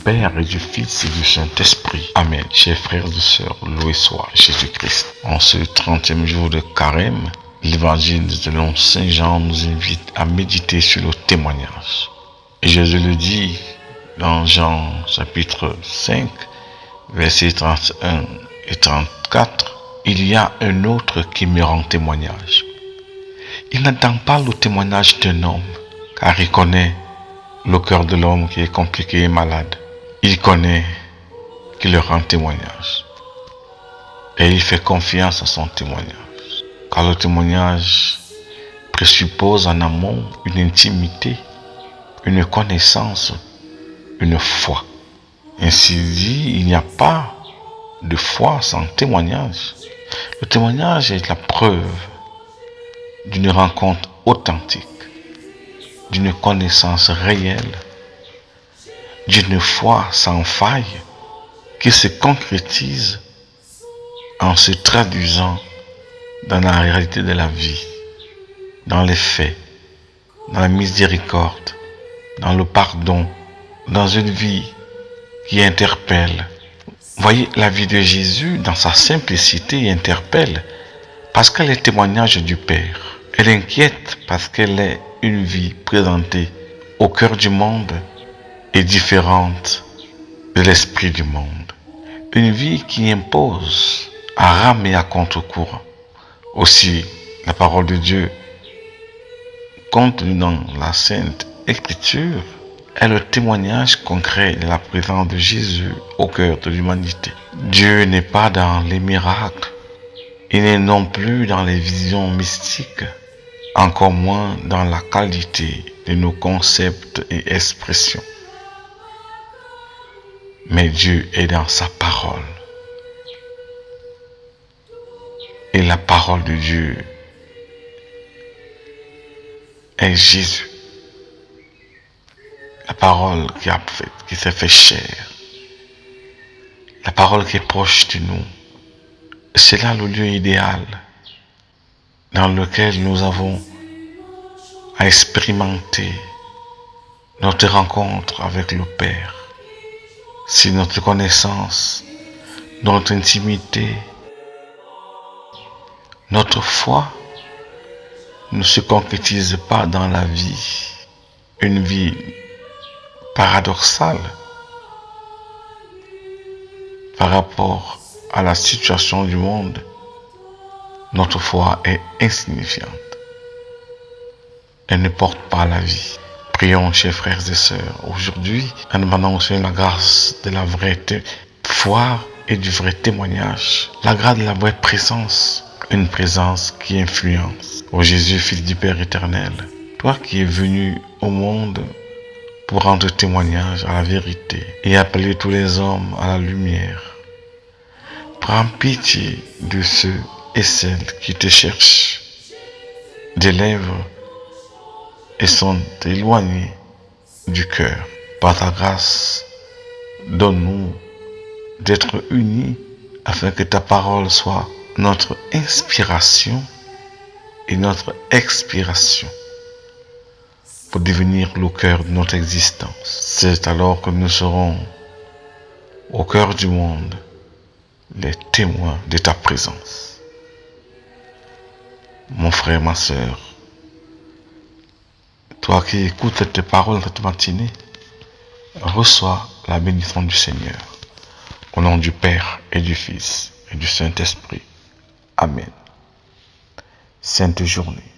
Père et du Fils et du Saint-Esprit. Amen. Chers frères et sœurs, loué soit Jésus-Christ. En ce 30e jour de Carême, l'évangile selon Saint Jean nous invite à méditer sur le témoignage. Et Jésus le dit dans Jean chapitre 5, versets 31 et 34, il y a un autre qui me rend témoignage. Il n'attend pas le témoignage d'un homme, car il connaît le cœur de l'homme qui est compliqué et malade. Il connaît qu'il le rend témoignage. Et il fait confiance à son témoignage. Car le témoignage présuppose en amont une intimité, une connaissance, une foi. Ainsi dit, il n'y a pas de foi sans témoignage. Le témoignage est la preuve d'une rencontre authentique, d'une connaissance réelle, d'une foi sans faille qui se concrétise en se traduisant dans la réalité de la vie, dans les faits, dans la miséricorde, dans le pardon, dans une vie qui interpelle. Voyez, la vie de Jésus, dans sa simplicité, interpelle parce qu'elle est témoignage du Père. Elle inquiète parce qu'elle est une vie présentée au cœur du monde et différente de l'esprit du monde. Une vie qui impose à ramer à contre-courant. Aussi, la parole de Dieu, contenue dans la Sainte Écriture, est le témoignage concret de la présence de Jésus au cœur de l'humanité. Dieu n'est pas dans les miracles, il n'est non plus dans les visions mystiques, encore moins dans la qualité de nos concepts et expressions. Mais Dieu est dans sa parole. Et la parole de Dieu est Jésus. La parole qui s'est fait chair. La parole qui est proche de nous. C'est là le lieu idéal dans lequel nous avons à expérimenter notre rencontre avec le Père. Si notre connaissance, notre intimité, notre foi ne se concrétise pas dans la vie, une vie paradoxale par rapport à la situation du monde, notre foi est insignifiante. Elle ne porte pas la vie. Prions, chers frères et sœurs, aujourd'hui, en demandant au Seigneur la grâce de la vraie foi et du vrai témoignage, la grâce de la vraie présence, une présence qui influence. Ô Jésus, Fils du Père éternel, toi qui es venu au monde pour rendre témoignage à la vérité et appeler tous les hommes à la lumière, prends pitié de ceux et celles qui te cherchent des lèvres et sont éloignés du cœur. Par ta grâce, donne-nous d'être unis afin que ta parole soit notre inspiration et notre expiration pour devenir le cœur de notre existence. C'est alors que nous serons au cœur du monde les témoins de ta présence. Mon frère, ma sœur, toi qui écoutes cette parole cette matinée, reçois la bénédiction du Seigneur. Au nom du Père et du Fils et du Saint-Esprit. Amen. Sainte journée.